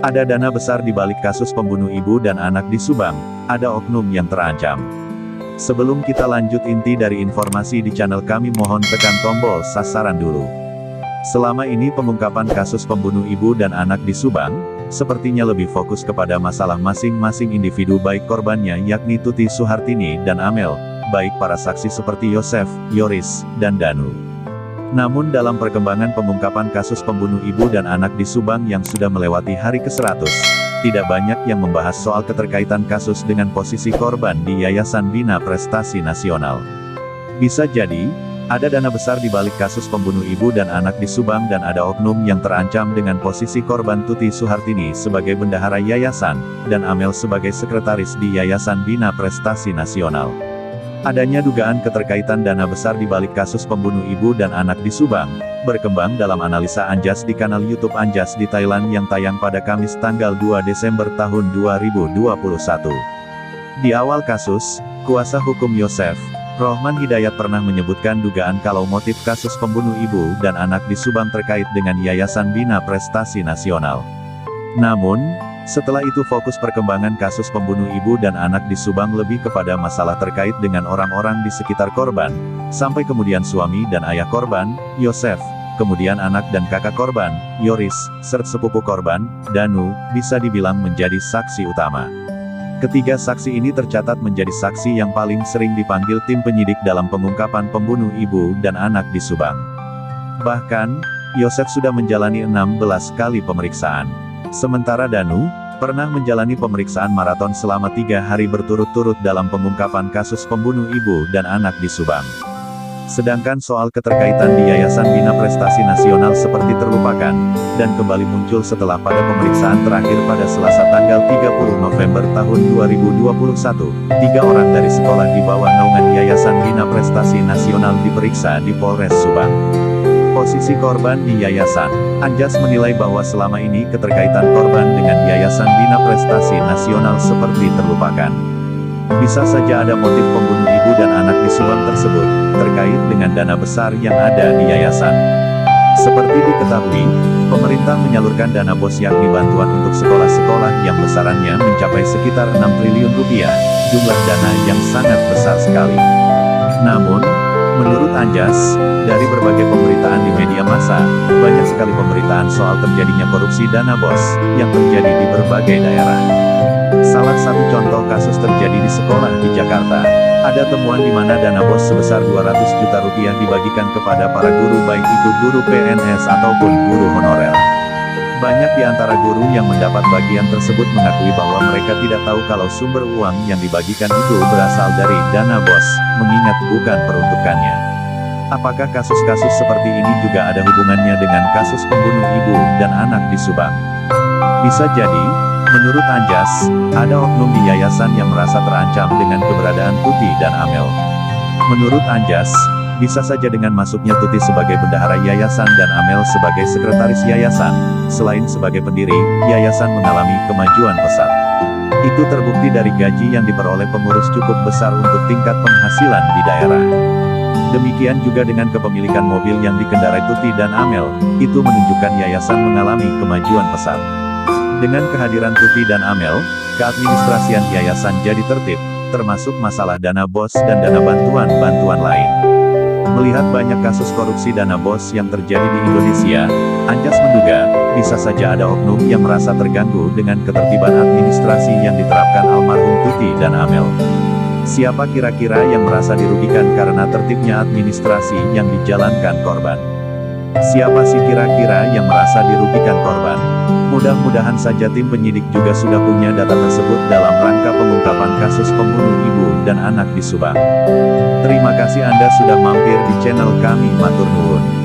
Ada dana besar di balik kasus pembunuh ibu dan anak di Subang, ada oknum yang terancam. Sebelum kita lanjut inti dari informasi di channel kami mohon tekan tombol sasaran dulu. Selama ini pengungkapan kasus pembunuh ibu dan anak di Subang, sepertinya lebih fokus kepada masalah masing-masing individu baik korbannya yakni Tuti Suhartini dan Amel, baik para saksi seperti Yosef, Yoris, dan Danu. Namun dalam perkembangan pengungkapan kasus pembunuh ibu dan anak di Subang yang sudah melewati hari ke-100, tidak banyak yang membahas soal keterkaitan kasus dengan posisi korban di Yayasan Bina Prestasi Nasional. Bisa jadi, ada dana besar di balik kasus pembunuh ibu dan anak di Subang dan ada oknum yang terancam dengan posisi korban Tuti Suhartini sebagai bendahara yayasan, dan Amel sebagai sekretaris di Yayasan Bina Prestasi Nasional. Adanya dugaan keterkaitan dana besar di balik kasus pembunuh ibu dan anak di Subang, berkembang dalam analisa Anjas di kanal YouTube Anjas di Thailand yang tayang pada Kamis tanggal 2 Desember tahun 2021. Di awal kasus, kuasa hukum Yosef, Rohman Hidayat pernah menyebutkan dugaan kalau motif kasus pembunuh ibu dan anak di Subang terkait dengan Yayasan Bina Prestasi Nasional. Namun, setelah itu fokus perkembangan kasus pembunuh ibu dan anak di Subang lebih kepada masalah terkait dengan orang-orang di sekitar korban, sampai kemudian suami dan ayah korban, Yosef, kemudian anak dan kakak korban, Yoris, serta sepupu korban, Danu, bisa dibilang menjadi saksi utama. Ketiga saksi ini tercatat menjadi saksi yang paling sering dipanggil tim penyidik dalam pengungkapan pembunuh ibu dan anak di Subang. Bahkan, Yosef sudah menjalani 16 kali pemeriksaan. Sementara Danu, pernah menjalani pemeriksaan maraton selama 3 hari berturut-turut dalam pengungkapan kasus pembunuh ibu dan anak di Subang. Sedangkan soal keterkaitan di Yayasan Bina Prestasi Nasional seperti terlupakan, dan kembali muncul setelah pada pemeriksaan terakhir pada Selasa tanggal 30 November tahun 2021, 3 orang dari sekolah di bawah naungan Yayasan Bina Prestasi Nasional diperiksa di Polres Subang. Posisi korban di yayasan, Anjas menilai bahwa selama ini keterkaitan korban dengan Yayasan Bina Prestasi Nasional seperti terlupakan. Bisa saja ada motif pembunuh ibu dan anak di Subang tersebut, terkait dengan dana besar yang ada di yayasan. Seperti diketahui, pemerintah menyalurkan dana BOS yakni bantuan untuk sekolah-sekolah yang besarannya mencapai sekitar 6 triliun rupiah, jumlah dana yang sangat besar sekali. Namun, menurut Anjas, dari berbagai pemberitaan di media massa, banyak sekali pemberitaan soal terjadinya korupsi dana BOS, yang terjadi di berbagai daerah. Salah satu contoh kasus terjadi di sekolah di Jakarta. Ada temuan di mana dana BOS sebesar 200 juta rupiah dibagikan kepada para guru baik itu guru PNS ataupun guru honorer. Banyak di antara guru yang mendapat bagian tersebut mengakui bahwa mereka tidak tahu kalau sumber uang yang dibagikan itu berasal dari dana BOS, mengingat bukan peruntukannya. Apakah kasus-kasus seperti ini juga ada hubungannya dengan kasus pembunuh ibu dan anak di Subang? Bisa jadi, menurut Anjas, ada oknum di yayasan yang merasa terancam dengan keberadaan Tuti dan Amel. Menurut Anjas, bisa saja dengan masuknya Tuti sebagai bendahara yayasan dan Amel sebagai sekretaris yayasan, selain sebagai pendiri, yayasan mengalami kemajuan pesat. Itu terbukti dari gaji yang diperoleh pengurus cukup besar untuk tingkat penghasilan di daerah. Demikian juga dengan kepemilikan mobil yang dikendarai Tuti dan Amel, itu menunjukkan yayasan mengalami kemajuan pesat. Dengan kehadiran Tuti dan Amel, keadministrasian yayasan jadi tertib, termasuk masalah dana BOS dan dana bantuan-bantuan lain. Melihat banyak kasus korupsi dana BOS yang terjadi di Indonesia, Anjas menduga, bisa saja ada oknum yang merasa terganggu dengan ketertiban administrasi yang diterapkan almarhum Tuti dan Amel. Siapa kira-kira yang merasa dirugikan karena tertibnya administrasi yang dijalankan korban? Siapa sih kira-kira yang merasa dirugikan korban? Mudah-mudahan saja tim penyidik juga sudah punya data tersebut dalam rangka pengungkapan kasus pembunuh ibu dan anak di Subang. Terima kasih Anda sudah mampir di channel kami, matur nuwun.